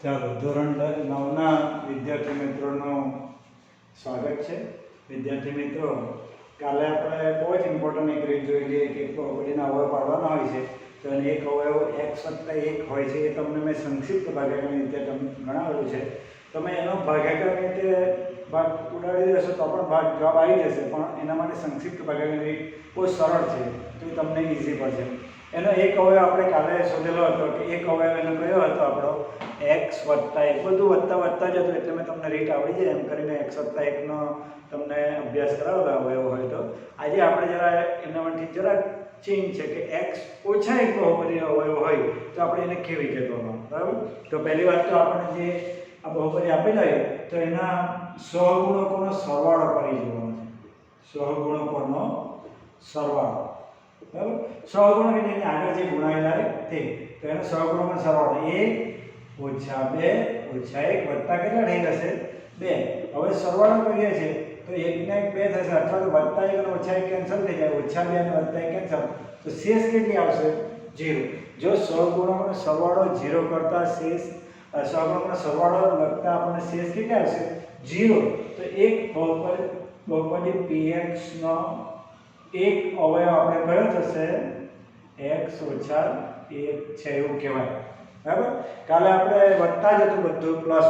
ચાલો ધોરણ 9ના વિદ્યાર્થી મિત્રોનું સ્વાગત છે. વિદ્યાર્થી મિત્રો, કાલે આપણે બહુ જ ઇમ્પોર્ટન્ટ એક રીત જોઈ લઈએ કે બહુપદીના અવયવ પાડવાના હોય છે. તો એને એક અવયવ x+1 હોય છે. એ તમને મેં સંક્ષિપ્ત ભાગાકાર રીતે તમને ગણાવેલું છે. તમે એનો ભાગાકાર રીતે ભાગ ઉડાડી દેશો તો પણ ભાગ જવાબ આવી જશે, પણ એના માટે સંક્ષિપ્ત ભાગાકાર રીત બહુ સરળ છે, તો એ તમને ઇઝી પડશે. એનો એક અવયવ આપણે કાલે શોધેલો હતો કે એક અવયવ એનો કયો હતો આપણો x+1. બધું વત્તા જ હતું, એટલે મેં તમને રીત આવડી જાય એમ કરીને x+1નો તમને અભ્યાસ કરાવેલો અવયવ હોય. તો આજે આપણે જરા એનામાંથી જરા ચેન્જ છે કે x-1 બહુપદી અવયવ હોય તો આપણે એને કેવી રીતે કરવાનો, બરાબર? તો પહેલી વાત તો આપણે જે આ બહુપદી આપેલા હોય તો એના સહગુણકોનો સરવાળો કરી જોવાનો છે. સહગુણકોનો સરવાળો, બરાબર? સહગુણક એટલે એની આગળ જે ગુણાયેલા હોય તે, તો એનો સહગુણકનો સરવાળો 1 - 2 - 1 વત્તા કેટલા થઈ જશે 2. હવે સરવાળો કરીએ છીએ તો 1 ને 1 2 થશે, અથવા તો વત્તા 1 અને ઓછા 1 કેન્સલ થઈ જાય, ઓછા 2 અને વત્તા 1 કેન્સલ, તો શેષ કેટલી આવશે 0. જો સહગુણકોનો સરવાળો 0 કરતા શેષ સહગુણકોનો સરવાળો લખતા આપણને શેષ કેટલી આવશે 0. તો એક બહુપદી px નો એક અવયવ આપણે કયો થશે x-1 છે એવું કહેવાય, બરાબર? કાલે આપણે વત્તા જ હતું બધું પ્લસ,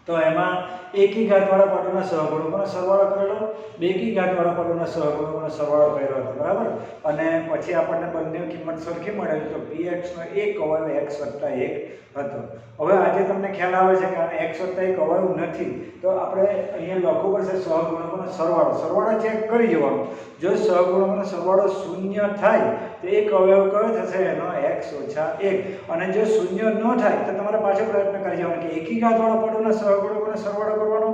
તો એમાં એકી ઘાતવાળા પદોના સહગુણકોનો સરવાળો કરેલો, બેકી ઘાતવાળા પદોના સહગુણકોનો સરવાળો કર્યો હતો, બરાબર? અને પછી આપણને બંને કિંમત સરખી મળેલી, તો px નો એક અવયવ x+1 હતો. હવે આજે તમને ખ્યાલ આવે છે કે x+1 અવયવ નથી, તો આપણે અહીંયા લખવું પડશે સહગુણકોનો સરવાળો. સરવાળો ચેક કરી જોવાનો. જો સહગુણકોનો સરવાળો 0 થાય તો એક અવયવ કયો થશે એનો x-1. અને જો 0 ન થાય તો તમારે પાછો પ્રયત્ન કરી જવાનો કે એકી ઘાતવાળા પદોના સહગુણકોનો સરવાળો કરવાનો,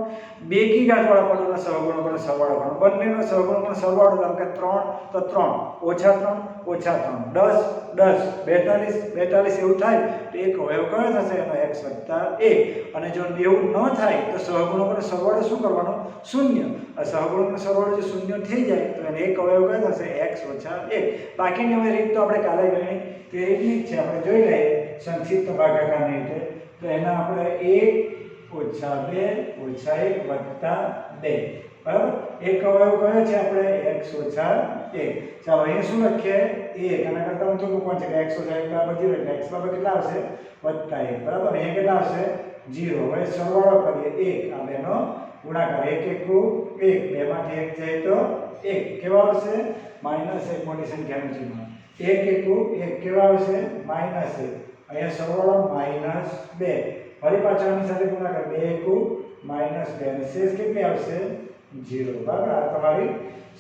બેકી ઘાતવાળા પદોના સહગુણકોનો સરવાળો કરવાનો. બંનેનો સહગુણકોનો સરવાળો ધારો કે 3 તો 3 - 3 - 3 10 10 42 42 એવું થાય તો એક અવયવ કયો થશે એનો x+1. અને જો એવું ન થાય તો સહગુણકોનો સરવાળો શું કરવાનો 0. આ સહગુણકોનો સરવાળો જો 0 થઈ જાય તો એને એક અવયવ કયો થશે x-1. બાકીની હવે રીત તો આપણે કાલે ગણી તે રીતની જ છે, આપણે જોઈ લઈએ સંક્ષિપ્ત ભાગાકારની રીતે. તો એના આપણે 1 - 2 - 1 વત્તા 2, બરાબર? એક અવયવ કયો છે આપણે x-1. ચાલો અહીં શું લખીએ 1, આના કરતા હું થોડું કોણ છે કે x-1 બરાબર 0, એટલે x બરાબર કેટલા આવશે +1, બરાબર? અહીંયા કેટલા આવશે 0. હવે સરવાળો કરીએ 1, આ બેનો ગુણાકાર 1 * 1 = 1, 2 માંથી 1 જાય તો 1, કેવા આવશે -1, મોટી સંખ્યાનું ચિહ્ન. 1 * 1 કેવા આવશે -1, અહીંયા સરવાળો -2, ફરી પાછા આની સાથે ગુણાકાર 2 * 2 અને શેષ કેટલી આવશે 0, બરાબર? આ તમારી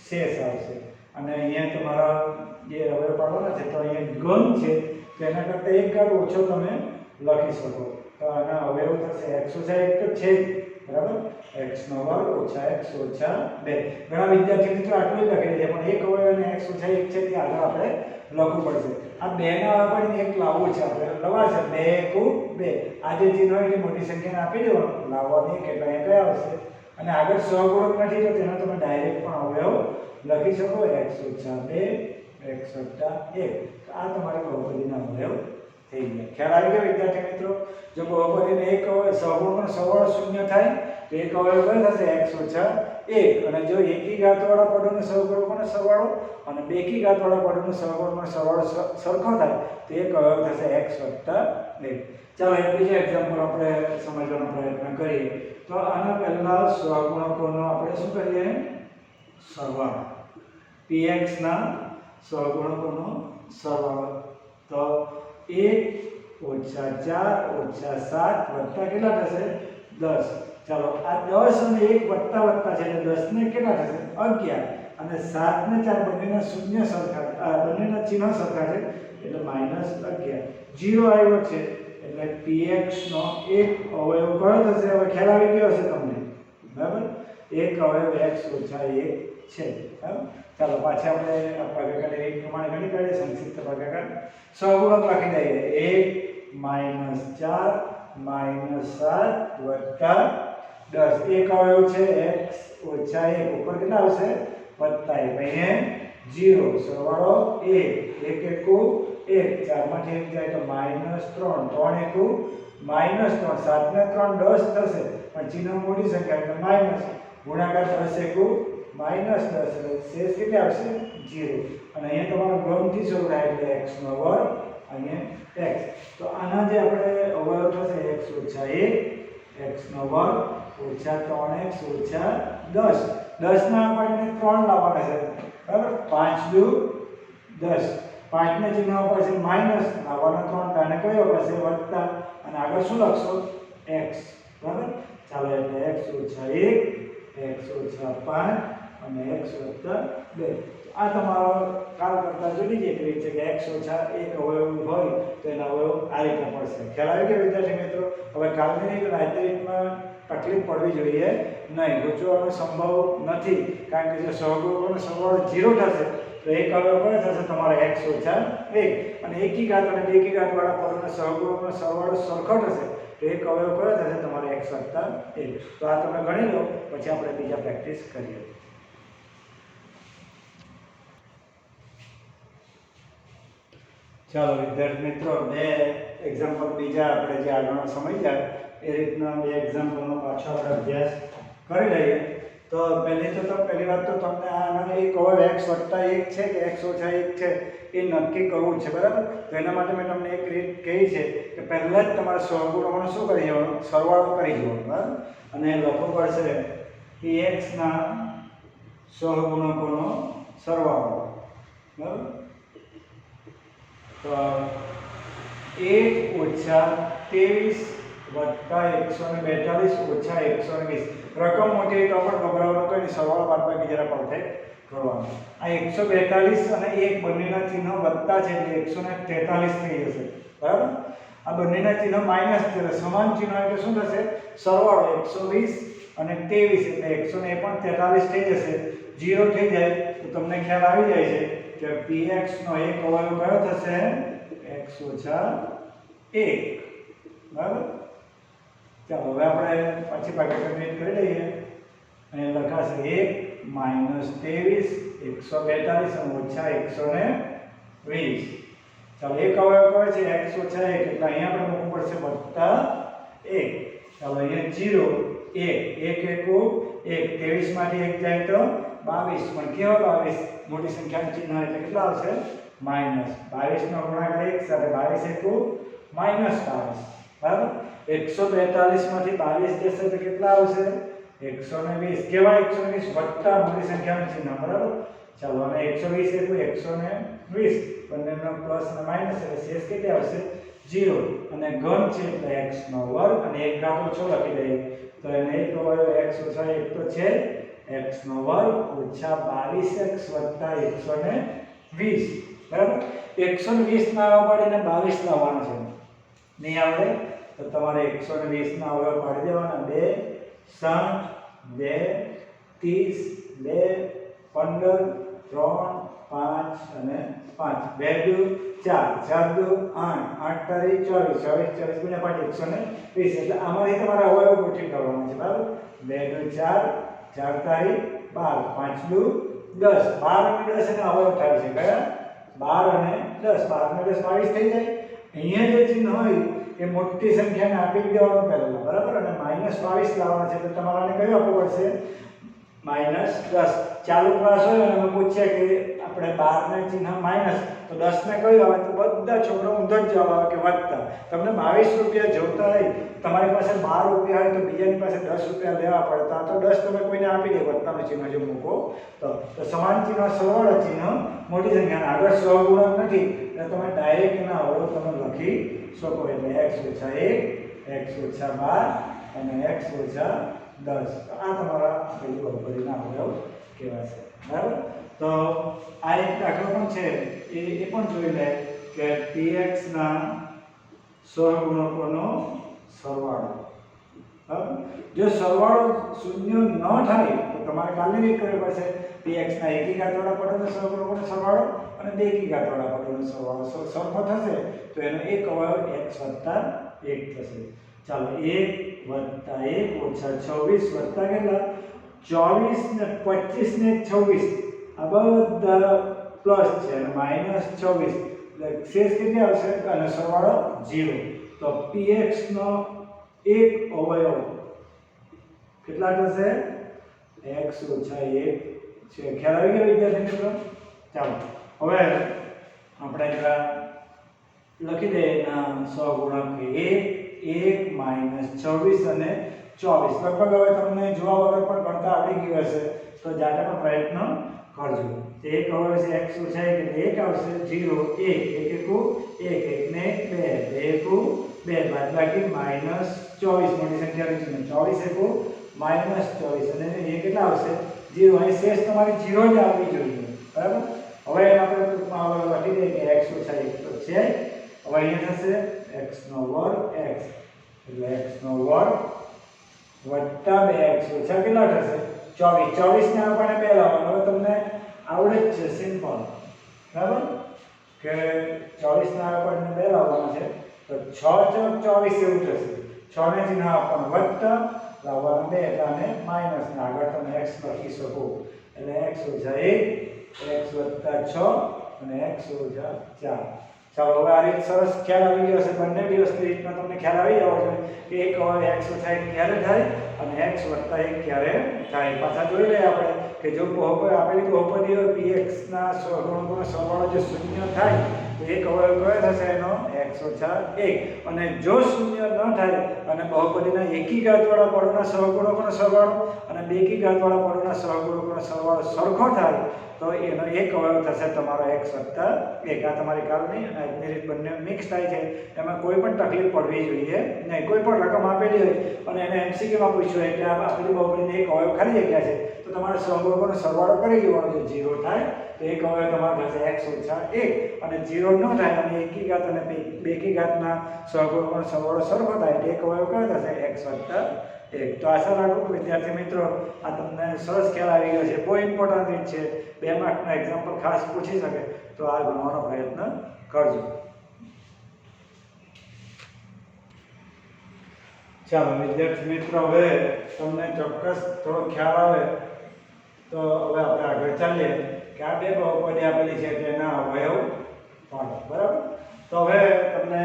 શેષ આવશે. અને અહીંયા તમારા જે અવયવ પાડવાના છે તો અહીંયા ઘન છે, તો એના કરતાં એક ઘાત ઓછો તમે લખી શકો. તો આના અવયવ થશે x-1 તો છે જ, બરાબર? x² - x - 2. ઘણા વિદ્યાર્થી મિત્રો આટલું જ લખી દે, પણ એક અવયવ અને x-1 છે તે આગળ આપણે લખવું પડશે. આ 2 ના અવયવને એક લાવવું છે, આપણે લવાશે 2 * 2. આ જે ચિહ્ન હોય એ મોટી સંખ્યાને આપી દેવાનું, લાવવાની કેટલા અહીંયા કયા આવશે. અને આગળ સહગુણક નથી તો તેનો તમે ડાયરેક્ટ પણ અવયવ લખી શકો x-2 x+1. આ તમારે બહુપદીના અવયવ થઈ ગયા. ખ્યાલ આવી ગયો વિદ્યાર્થી મિત્રો? જો બહુપદીનો એક અવયવ સહગુણકનો સરવાળો 0 થાય તો એક અવયવ કયો થશે x-1. અને જો એકી ઘાતવાળા પદોનો સહગુણકોનો સરવાળો અને બેકી ઘાતવાળા પદોનો સહગુણકોનો સરવાળો સરખો થાય તો એક અવયવ થશે x+1. ચાલો એક બીજો એક્ઝામ્પલ આપણે સમજવાનો પ્રયત્ન કરીએ. તો આના પહેલા સહગુણકોનો આપણે શું કરીએ સરવાળો. px ના સહગુણકોનો સરવાળો તો 1 - 4 - 7 વત્તા કેટલા થશે 10. ચાલો આ 10 અને 1 વત્તા છે એટલે 10 ને કેટલા થશે 11, અને 7 ને 4 બંનેના શૂન્ય સરખા, બંનેના ચિહ્નો સરખા છે એટલે -11. 0 આવ્યો છે એટલે px નો એક અવયવ કયો થશે? હવે ખ્યાલ આવી ગયો હશે તમને, બરાબર? એક અવયવ x-1 છે, બરાબર? ચાલો પાછા આપણે ભાગાકારની રીત પ્રમાણે ગણી કાઢીએ સંક્ષિપ્ત ભાગાકાર. સહગુણક લખી દઈએ 1 - 4 - 7 વત્તા 10. એક અવયવ છે x-1, ઉપર કેટલા આવશે +1, અહીંયા 0, સરવાળો 1 * 1 1 4 માંથી 1 જાય તો -3 3 એકુ -3 7 ને 3 10 થશે પણ ચિહ્ન મોટી સંખ્યા એટલે માઈનસ ગુણાકાર 10 એકુ -10 એટલે શેષ કેટલી આવશે 0 અને અહીંયા તમારો ગણથી શરૂ થાય એટલે x નો વર્ગ અહીંયા x તો આના જે આપણે અવયવ થશે x - 1 x નો વર્ગ ઓછા 3x ઓછા 10 10 ના આપણને 3 લાવવાના છે બરાબર 5 દુ 10 5 ને ચિહ્ન ઉપર છે માઈનસ લાવવાના 3 અને કયો હશે વત્તા અને આગળ શું લખશો x બરાબર ચાલો એટલે x - 1 x - 5 અને x + 2 આ તમારો કાલ કરતા જુદી જ એક રીત છે કે x - 1 અવયવ હોય તો એના અવયવ આ રીતે પડશે ખ્યાલ આવી ગયો વિદ્યાર્થી મિત્રો હવે કાલની રીત રાજ્ય રીતમાં તકલીફ પડવી જોઈએ નહીં ગૂંચવવાનો સંભવ નથી કારણ કે જો સહગુણકોનો સરવાળો 0 થશે તો એક અવયવ કયો થશે તમારો x - 1 અને એકી ઘાત અને બેકી ઘાત વાળા પદોના સહગુણકોનો સરવાળો સરખો થશે તો એક અવયવ કયો થશે તમારો x + 1 તો આ તમે ગણી લો પછી આપણે બીજા પ્રેક્ટિસ કરીએ ચાલો વિદ્યાર્થી મિત્રો બે એક્ઝામ્પલ બીજા આપણે જે આગળનો સમય જાય એ રીતના બે એક્ઝામ્પલનો પાછો આપણે અભ્યાસ કરી લઈએ તો પહેલી વાત તો તમને આનો એક અવયવ x + 1 છે કે x - 1 છે એ નક્કી કરવું છે બરાબર તો એના માટે મેં તમને એક રીત કહી છે કે પહેલા જ તમારે સહગુણકોનો શું કરી જવાનું સરવાળો કરી જવાનો બરાબર અને લખવું પડશે કે x ના સહગુણકોનો સરવાળો બરાબર તો 1 - 23 + 142 - 120 રકમ મોટી હોય તો પણ ગભરાવાનું કંઈ નહીં સરવાળો બાદબાકી જરા પરફેક્ટ કરવાનો આ 142 અને 1 બંનેના ચિહ્નો વત્તા છે એટલે 143 થઈ જશે બરાબર આ બંનેના ચિહ્નો માઈનસ છે એટલે સમાન ચિહ્નો એટલે શું થશે સરવાળો 120 અને 23 એટલે 143 થઈ જશે 0 થઈ જાય તો તમને ખ્યાલ આવી જાય છે કે px નો એક અવયવ કયો થશે x - 1 બરાબર ચાલો હવે આપણે પાછી ભાગાકાર કરી લઈએ અને લખાશે 1 - 23 142 અને ઓછા 120 ચાલો એક અવયવ કયો છે x - 1 એટલે અહીંયા આપણે મૂકવું પડશે વત્તા 1 ચાલો અહીંયા 0 1 1 એકુ 1 23 માંથી 1 જાય તો 22 પણ કેવા 22 મોટી સંખ્યાનું ચિહ્ન એટલે કેટલા આવશે માઈનસ 22 નો ગુણાકાર 1 સાથે 22 એકુ -22 બરાબર 142 માંથી 22 જશે તો કેટલા આવશે 120 કેવા 120 વત્તા મોટી સંખ્યાનું ચિહ્ન બરાબર ચાલો અને 120 એકુ 120 બંનેનો પ્લસ અને માઈનસ એટલે શેષ કેટલી આવશે 0 અને ઘન છે એટલે x નો વર્ગ અને એક ઘાત ઓછો લખી દઈએ તો એને એક અવયવ x - 1 તો છે x નો વર્ગ ઓછા 22x વત્તા 120 બરાબર 120 ના અવયવ પાડીને 22 લાવવાનો છે નહીં આવડે તો તમારે 120 ના અવયવ પાડી દેવાના 2 60 2 30 2 15 3 5 અને 5 2 દુ 4 4 દુ 8 8 તારી 24 24 ગુણ્યા 5 120 એટલે આમાંથી તમારે અવયવ ગોઠવી કરવાના છે બરાબર 2 દુ 4 4 તારી 12 5 દુ 10 12 અને 10 એના અવયવ થાય છે કયા 12 અને 10 12 અને 10 22 થઈ જાય અહીંયા જે ચિહ્ન હોય એ મોટી સંખ્યાને આપી દેવાનું પહેલા બરાબર અને -22 લાવવાના છે તો તમારે આને કયું આપવું પડશે -10 ચાલુ ક્લાસ હોય અને અમે પૂછીએ કે આપણે 12 ને ચિહ્ન માઈનસ તો 10 ને કયું આવે તો બધા છોકરો ઊંધો જ જવાબ આવે કે વત્તા તમને 22 રૂપિયા જોતા હોય તમારી પાસે 12 રૂપિયા હોય તો બીજાની પાસે 10 રૂપિયા લેવા પડતા તો 10 તમે કોઈને આપી દે વત્તાનું ચિહ્ન જો મૂકો તો સમાન ચિહ્ન સરવાળા ચિહ્ન મોટી સંખ્યાના આગળ સહગુણક નથી એટલે તમે ડાયરેક્ટ એના અવયવ તમે લખી શકો એટલે x - 1 x - 12 અને x - 10 તો આ તમારા પેલી બહુપદીના અવયવ કહેવાશે બરાબર તો આ એક દાખલો પણ છે એ પણ જોઈ લે કે px ના સહગુણકોનો સરવાળો બરાબર જો સરવાળો શૂન્ય ન થાય તો તમારે કાલની રીત કરવી પડશે px ના એકી ઘાતવાળા પદોનો સહગુણકોનો સરવાળો અને બેકી ઘાતવાળા પદોનો સરવાળો સરખો થશે તો એનો એક અવયવ x + 1 થશે ચાલો 1 + 1 ઓછા 26 વત્તા કેટલા 24 ને 25 ને 26 આ બધા પ્લસ છે અને -24 શેષ કેટલી આવશે અને સરવાળો 0. તો px નો એક અવયવ કેટલા થશે x - 1 છે. ખ્યાલ આવી ગયો વિદ્યાર્થી મિત્રો? ચાલો હવે આપણે લખી દઈએ એના સહગુણક 1 -26 અને 24. લગભગ હવે તમને જોવા વગર પણ ગણતા આવડી ગયું હશે, તો જાતે પણ પ્રયત્ન કરજો. એક હવે છે x - 1 એટલે 1 આવશે, 0 1 1 એકુ 1 1 ને 2 2 એકુ 2 બાદબાકી -24 મોટી સંખ્યા રહી છે 24 એકુ -24 અને એ કેટલા આવશે 0. અહીં શેષ તમારી 0 જ આવવી જોઈએ, બરાબર. હવે આપણે ટૂંકમાં લખી દઈએ કે x - 1 તો છે. હવે અહીંયા થશે x નો વર્ગ x એટલે x નો વર્ગ વત્તા 2x ઓછા કેટલા થશે 24. 24 ને આપણે 2 લાવવાનું. હવે તમને આવડે જ છે, સિમ્પલ, બરાબર, કે 24 ને આપણને 2 લાવવાનું છે તો 6 × 24 એવું થશે. 6 ને ચિહ્ન આપવાનું વત્તા લાવવાનું 2 એટલે અને માઈનસ ને આગળ તમે x લખી શકો એટલે x - 1 x + 6 અને x - 4. ચાલો હવે આ રીત સરસ ખ્યાલ આવી ગયો હશે. બંને દિવસની રીતમાં તમને ખ્યાલ આવી જવો જોઈએ કે એક હવે x - 1 ક્યારે થાય અને x + 1 ક્યારે થાય. પાછા જોઈ લઈએ આપણે કે જો બહુપદી આપેલી બહુપદી હોય px ના સહગુણકોનો સરવાળો જો 0 થાય તો એક અવયવ કયો થશે એનો x - 1. અને જો 0 ન થાય અને બહુપદીના એકી ઘાતવાળા પદોના સહગુણકોનો સરવાળો અને બેકી ઘાતવાળા પદોના સહગુણકોનો સરવાળો સરખો થાય તો એનો એક અવયવ થશે તમારો x + 1. આ તમારી કાલની અને આજની રીત બંને મિક્સ થાય છે. એમાં કોઈ પણ તકલીફ પડવી જોઈએ નહીં. કોઈ પણ રકમ આપેલી હોય અને એને MCQ માં પૂછ્યું હોય કે આ આપેલી બહુપદીને એક અવયવ ખાલી જગ્યા છે તો તમારે સહગુણકોનો સરવાળો કરી દેવાનો. જો 0 થાય તો એક અવયવ તમારો થશે x - 1 અને 0 ન થાય અને એકી ઘાત અને બેકી ઘાતના સહગુણકોનો સરવાળો સરખો થાય તો એક અવયવ કયો થશે x + 1. તો આશા રાખું વિદ્યાર્થી મિત્રો આ તમને સરસ ખ્યાલ આવી ગયો છે. બહુ ઇમ્પોર્ટન્ટ રીત છે. 2 માર્કના એક્ઝામ્પલ ખાસ પૂછી શકે તો આ ગણવાનો પ્રયત્ન કરજો. ચાલો વિદ્યાર્થી મિત્રો હવે તમને ચોક્કસ થોડો ખ્યાલ આવે તો હવે આપણે આગળ ચાલીએ કે આ બે બહુપદી આપેલી છે તેના અવયવ પાડો, બરાબર. તો હવે તમને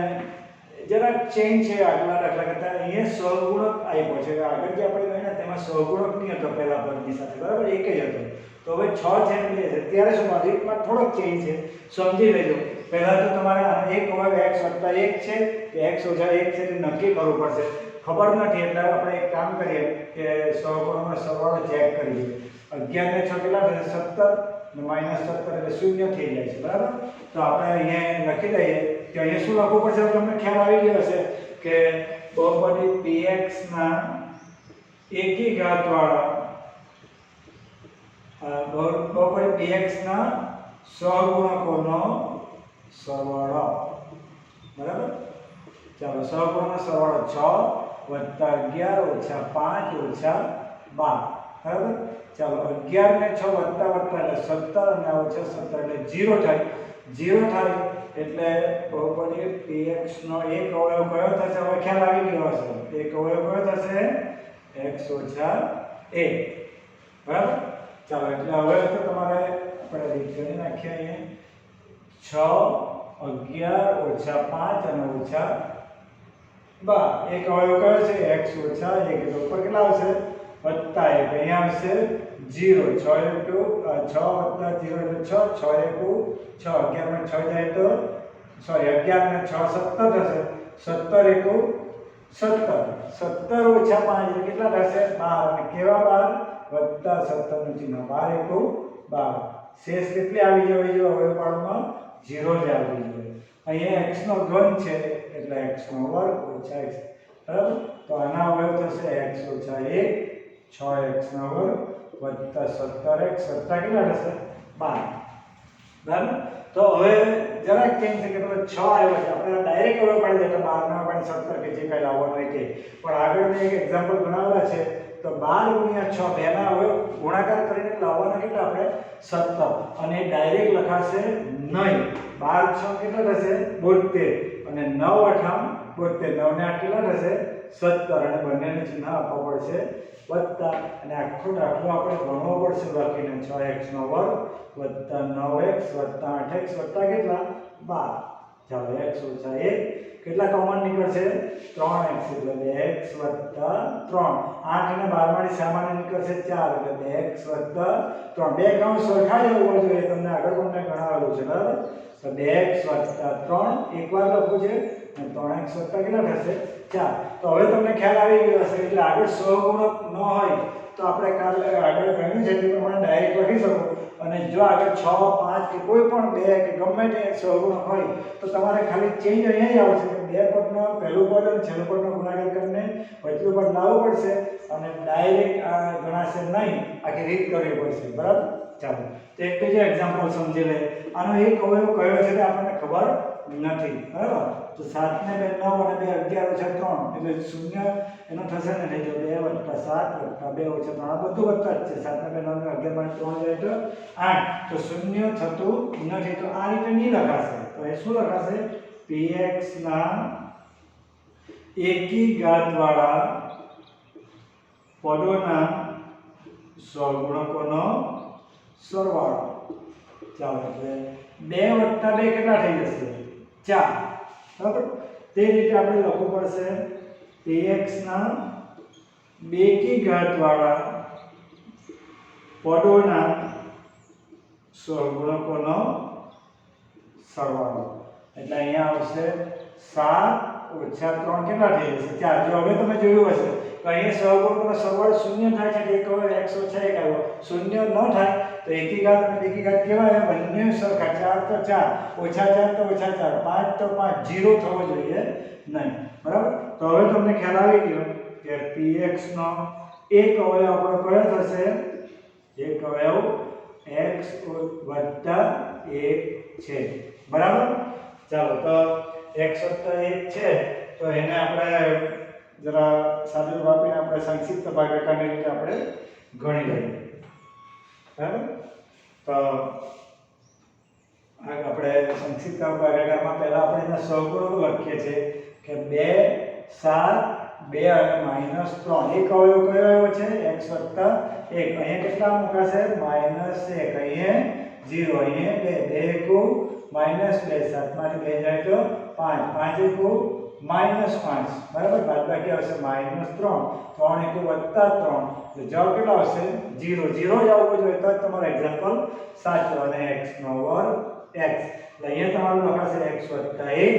જરા ચેન્જ છે આગલા દાખલા કરતા. અહીંયા સહગુણક આપ્યો છે. આગળ જે આપણે ગણ્યા તેમાં સહગુણક નહીં હતો પહેલા પદની સાથે, બરાબર, એક જ હતો. તો હવે 6 છે ને 2 છે ત્યારે શું રીતમાં થોડોક ચેન્જ છે, સમજી લેજો. પહેલા તો તમારે એક અવયવ x + 1 છે કે x - 1 છે તે નક્કી કરવું પડશે. ખબર નથી એટલે આપણે એક કામ કરીએ કે સહગુણકનો સરવાળો ચેક કરીએ. 11 ને 6 કેટલા થશે 17 ને -17 એટલે 0 થઈ જાય છે, બરાબર. તો આપણે અહીંયા લખી દઈએ કે અહીંયા શું લખવું પડશે તમને ખ્યાલ આવી ગયો હશે કે બહુપદી px ના એકી ઘાતવાળા બહુપદી px ના સહગુણકોનો સરવાળો, બરાબર. ચાલો સહગુણકનો સરવાળો 6 + 11 - 5 - 12, બરાબર. ચાલો 11 ને 6 વત્તા એટલે 17 અને આ -17 એટલે 0 થાય. 0 થાય એટલે બહુપદી px નો એક અવયવ કયો થશે હવે ખ્યાલ આવી ગયો હશે. એક અવયવ કયો થશે x - 1, બરાબર. ચાલો એટલે હવે તો તમારે આપણે રીત કરી નાખીએ. અહીંયા 6 11 - 5 અને -12 એક અવયવ કયો છે x - 1 એટલે ઉપર કેટલા આવશે વત્તા 1. અહીંયા આવશે 0. 6 + 0 એટલે 6 6 * 1 6 11 માં 6 જાય તો સોરી 11 ને 6 17 થશે. 17 * 1 17 17 - 5 એટલે કેટલા થશે 12 અને કેવા 12 વત્તા 17 નું ચિહ્ન 12 * 1 12. શેષ કેટલી આવી જવી જોઈએ અવયવ પાડોમાં 0 જ આવવી જોઈએ. અહીંયા x નો ઘન છે એટલે x નો વર્ગ ઓછા x, બરાબર. તો આના અવયવ થશે x - 1 6x નો વર્ગ વત્તા 17x વત્તા કેટલા થશે 12, બરાબર. તો હવે જરાક ચેન્જ છે કે તમે 6 આવ્યો છે આપણે ડાયરેક્ટ અવયવ પાડી દે એટલે 12 ના આપણે 17 કે જે કઈ લાવવાનું હોય તે. પણ આગળ મેં એક એક્ઝામ્પલ બનાવેલા છે તો 12 × 6 બેના અવયવ ગુણાકાર કરીને લાવવાના કેટલા આપણે 17 અને ડાયરેક્ટ લખાશે નહીં. 12 6 કેટલા થશે 72 અને 9 8 72 9 ને 8 કેટલા થશે 17 અને બંનેને ચિહ્ન આપવું પડશે વત્તા અને આખો દાખલો આપણે ગણવો પડશે લખીને 6x નો વર્ગ વત્તા 9x વત્તા 8x વત્તા કેટલા 12. ચાલો x ઓછા 1 કેટલા કોમન નીકળશે 3x એટલે 2x વત્તા 3. 8 અને 12 માંથી સામાન્ય નીકળશે 4 એટલે 2x વત્તા 3. બે કાઉન્ટ સરખા જ હોવા જોઈએ તમને આગળ પણ મેં ગણાવેલું છે બરાબર. તો 2x વત્તા 3 એકવાર લખવું છે અને 3x વત્તા કેટલા થશે 4. તો હવે તમને ખ્યાલ આવી ગયો હશે એટલે આગળ સહગુણક ન હોય તો આપણે કાલે આગળ ગણ્યું છે તે પ્રમાણે ડાયરેક્ટ લખી શકો. અને જો આગળ 6 5 કે કોઈ પણ 2 કે ગમે તે સહગુણક હોય તો તમારે ખાલી ચેન્જ અહીંયા આવશે કે બે પદનો પહેલું પદ અને છેલ્લું પદનો ગુણાકાર કરીને વચલું પદ લાવવું પડશે અને ડાયરેક્ટ આ ગણાશે નહીં આખી રીત કરવી પડશે બરાબર. ચાલો તો એક બીજો એક્ઝામ્પલ સમજી લે. આનો એક અવયવ કયો છે તે આપણને ખબર નથી બરાબર. તો 7 ને 2 9 અને 2 11 ઓછા 3 એટલે 0 એનો થશે ને નહીં જો 2 વત્તા 7 વત્તા 2 ઓછા 3 આ બધું વત્તા જ છે. 7 ને 2 9 ને 11 માંથી 3 જાય તો 8 તો 0 થતું નથી તો આ રીતે નહીં લખાશે. તો એ શું લખાશે px ના એકી ઘાત વાળા પદોના સહગુણકોનો સરવાળો. ચાલો એટલે 2 વત્તા 2 કેટલા થઈ જશે 4 બરાબર. તે રીતે આપણે લખવું પડશે px ના બેકી ઘાત વાળા પદોના સહગુણકોનો સરવાળો. એટલે અહીંયા આવશે 7 ઓછા 3 કેટલા થઈ જશે 4. જો હવે તમે જોયું હશે તો અહીંયા સહગુણકોનો સરવાળો 0 થાય છે એટલે એક x ઓછા 1 આવ્યો. 0 ન થાય તો એકી ઘાત અને બેકી ઘાત કેવા આવે બંને સરખા. 4 તો 4 ઓછા 4 તો ઓછા 4 5 તો 5 0 થવો જોઈએ નહીં બરાબર. તો હવે તમને ખ્યાલ આવી ગયો કે px નો એક અવયવ આપણો કયો થશે એક અવયવ x વત્તા 1 છે બરાબર. ચાલો તો x વત્તા 1 છે તો એને આપણે જરા સાદું વાપરીને આપણે સંક્ષિપ્ત ભાગાકારની રીતે આપણે ગણી લઈએ બરાબર. તો આપણે સંક્ષિપ્ત ભાગાકારમાં પહેલા આપણે એના સહગુણકો લખીએ છીએ કે 2 7 2 અને -3. એક અવયવ કયો આવ્યો છે x વત્તા 1. અહીંયા કેટલા મુકાશે -1. અહીંયા 0 અહીંયા 2 2 -2 7 માંથી 2 જાય તો 5 5 -5 બરાબર. બાદબાકી આવશે -3 3 વત્તા 3 તો જવાબ કેટલો આવશે 0 0 જ આવવો જોઈએ તો જ તમારો એક્ઝામ્પલ સાચો. અને x નો વર્ગ x એટલે અહીંયા તમારું લખાશે x વત્તા 1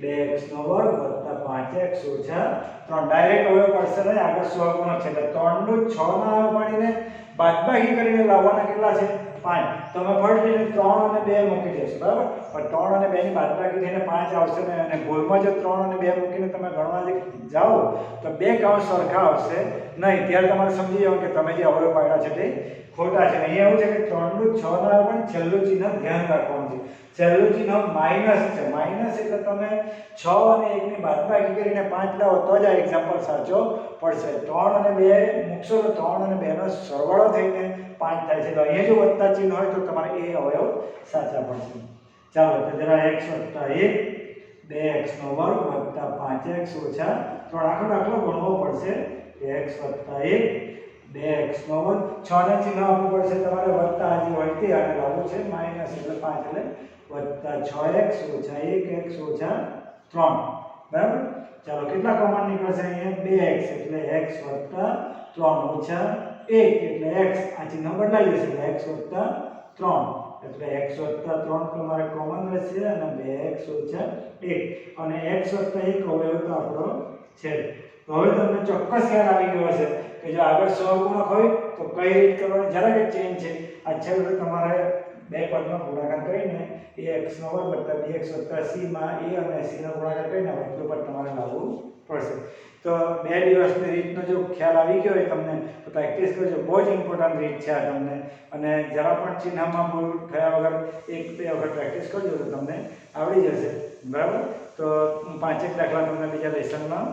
2x નો વર્ગ વત્તા 5x ઓછા 3. ડાયરેક્ટ હવે પડશે નહીં આગળ સહગુણક છે એટલે 3 નું 6 ના આવે પાડીને બાદબાકી કરીને લાવવાના કેટલા છે 5. તમે ફરીથી 3 અને 2 મૂકી દેશો બરાબર. પણ 3 અને 2 ની બાદબાકી થઈને 5 આવશે ને અને ગોળમાં જો 3 અને 2 મૂકીને તમે ગણવા જાઓ તો બે કાઉન્ટ સરખા આવશે નહીં. ત્યારે તમારે સમજી જવાનું કે તમે જે અવયવ પાડ્યા છે તે ખોટા છે. અહીંયા એવું છે કે 3 નું 6 ના આવે પણ છેલ્લું ચિહ્ન ધ્યાન રાખવાનું છે. છેલ્લું ચિહ્ન માઈનસ છે. માઈનસ એટલે તમે 6 અને 1 ની બાદબાકી કરીને 5 લાવો તો જ આ એક્ઝામ્પલ સાચો પડશે. 3 અને 2 મૂકશો તો 3 અને 2 નો સરવાળો થઈને 5 થાય છે. તો અહીંયા જો વત્તા ચિહ્ન હોય તો તમારે એ અવયવ સાચા પડશે. ચાલો તો જરા x વત્તા 1 2x નો વર્ગ વત્તા 5x ઓછા 3 આખો દાખલો ગણવો પડશે. x વત્તા 1 2x નો વર્ગ 6 ને ચિહ્ન આપવું પડશે તમારે વત્તા જે હોય તે અને લાવવું છે માઈનસ એટલે 5 એટલે વત્તા 6x ઓછા 1x ઓછા 3 બરાબર. ચાલો કેટલા કોમન નીકળશે અહીંયા 2x એટલે x વત્તા 3 ઓછા 1 એટલે x આ ચિહ્ન બદલાઈ જશે એટલે x વત્તા 3 એટલે x વત્તા 3 તમારે કોમન રહેશે અને 2x ઓછા 1 અને x વત્તા 1 અવયવ તો આપણો છે. તો હવે તમને ચોક્કસ ખ્યાલ આવી ગયો હશે કે જો આગળ સહગુણક હોય તો કઈ રીત કરવાની જરાક જ ચેન્જ છે. આ છેલ્લે તમારે બે પદનો ગુણાકાર કરીને ax નો વર્ગ વત્તા bx વત્તા c માં a અને c નો ગુણાકાર કરીને વચ્ચે પદ તમારે લાવવું પડશે. તો બે દિવસની રીતનો જો ખ્યાલ આવી ગયો હોય તમને તો પ્રેક્ટિસ કરજો. બહુ જ ઇમ્પોર્ટન્ટ રીત છે આ તમને અને જરા પણ ચિહ્નમાં ભૂલ થયા વગર એક બે વખત પ્રેક્ટિસ કરજો તો તમને આવડી જશે બરાબર. તો હું 5 દાખલા તમને બીજા લેસનમાં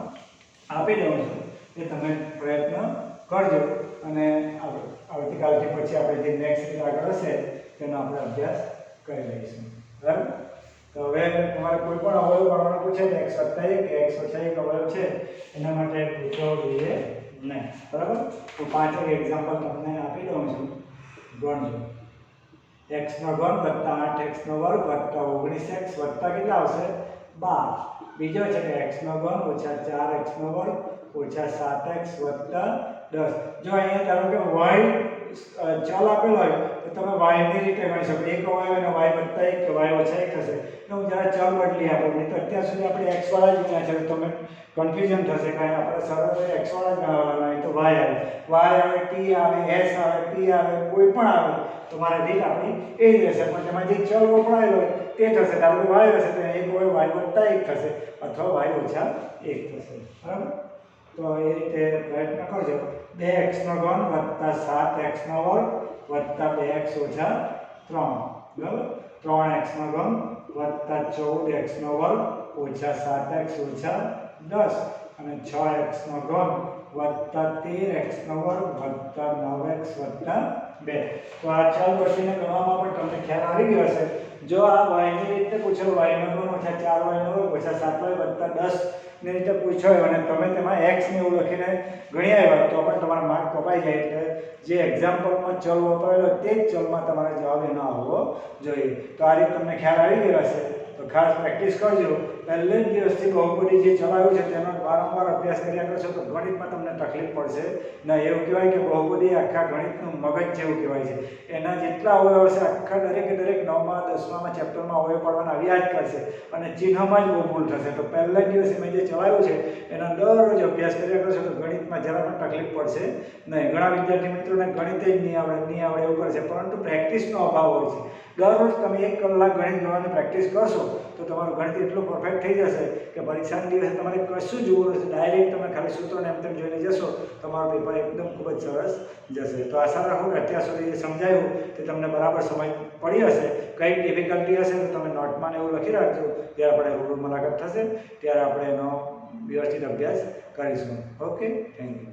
આપી દઉં છું એ તમે પ્રયત્ન કરજો અને આવતીકાલથી પછી આપણે જે નેક્સ્ટ આગળ હશે તેનો આપણે અભ્યાસ કરી લઈશું બરાબર. તો હવે તમારે કોઈ પણ અવયવ ગણવાનો પૂછે તો x વત્તા 1 કે x ઓછા 1 અવયવ છે એના માટે પૂછવો જોઈએ નહીં બરાબર. હું 5 એક્ઝામ્પલ તમને આપી દઉં છું ગણજો. x નો ઘન વત્તા 8x નો વર્ગ વત્તા 19x વત્તા કેટલા આવશે 12. બીજો છે કે x નો ઘન ઓછા 4x નો વર્ગ ઓછા 7x વત્તા 10. જો અહીંયા ધારો કે y ચલ આપેલો હોય તો તમે y ની રીતે ગણી શકો. એક હોય અને y વત્તા 1 કે y ઓછા 1 થશે. તો હું જરા ચલ બદલી આપું. નહીં તો અત્યાર સુધી આપણે x વાળા જ ગણ્યા છે તો તમે કન્ફ્યુઝન થશે. કારણ આપણે સરળ x વાળા જ ગણવાના હોય તો y આવે t આવે s આવે p આવે કોઈ પણ આવે તો મારે રીત આપણી એ જ રહેશે. પણ તેમાં જે ચલ વપરાયેલો હોય તે થશે. ધારો કે y હશે તો એક હોય y વત્તા 1 થશે અથવા y ઓછા 1 થશે. બરાબર. તો એ રીતે પ્રયત્ન કરજો. 2x નો ઘન વત્તા 7x નો વર્ગ વત્તા 2x ઓછા 3. બરાબર. 3x નો ઘન વત્તા 14x નો વર્ગ ઓછા 7x ઓછા 10 અને 6x નો ઘન વત્તા 13x નો વર્ગ વત્તા 9x વત્તા 2. તો આ ચલ બદલીને ગણવામાં પણ તમને ખ્યાલ આવી ગયો હશે. જો આ y ની રીતે પૂછેલું y નો ઘન ઓછા 4y નો વર્ગ ઓછા 7y વત્તા 10 ની રીતે પૂછ્યો અને તમે તેમાં x ને એવું લખીને ગણી આવ્યા તો પણ તમારા માર્ક કપાઈ જાય. એટલે જે એક્ઝામ્પલમાં ચલ વપરાયેલો તે જ ચલમાં તમારે જવાબ એનો આવવો જોઈએ. તો આ રીતે તમને ખ્યાલ આવી ગયો હશે. તો ખાસ પ્રેક્ટિસ કરજો. પહેલે જ દિવસથી બહુપદી જે ચલાવ્યું છે તેનો વારંવાર અભ્યાસ કર્યા કરશો તો ગણિતમાં તમને તકલીફ પડશે ના. એવું કહેવાય કે બહુપદી આખા ગણિતનું મગજ જેવું કહેવાય છે. એના જેટલા અવયવ હશે આખા દરેકે દરેક 9મા 10મા ચેપ્ટરમાં અવયવ પડવાના આવ્યા જ કરશે અને ચિહ્નમાં જ બહુ ભૂલ થશે. તો પહેલા જ દિવસે મેં જે ચલાવ્યું છે એનો દરરોજ અભ્યાસ કર્યા કરશો તો ગણિતમાં જરા પણ તકલીફ પડશે નહીં. ઘણા વિદ્યાર્થી મિત્રોને ગણિત જ નહીં આવડે એવું કરશે પરંતુ પ્રેક્ટિસનો અભાવ હોય છે. દરરોજ તમે 1 કલાક ગણિત ગણવાની પ્રેક્ટિસ કરશો તો તમારું ગણિત એટલું પરફેક્ટ થઈ જશે કે પરીક્ષાના દિવસે તમારે કશું જોવું નથી. ડાયરેક્ટ તમે ખાલી સૂત્રોને એમ તેમ જોઈને જશો તમારું પેપર એકદમ ખૂબ જ સરસ જશે. તો આશા રાખું કે અત્યાર સુધી જે સમજાયું તે તમને બરાબર સમજ પડી હશે. કંઈક ડિફિકલ્ટી હશે તો તમે નોટમાં એવું લખી રાખજો. જ્યારે આપણે રૂબરૂ મુલાકાત થશે ત્યારે આપણે એનો વ્યવસ્થિત અભ્યાસ કરીશું. Okay, thank you.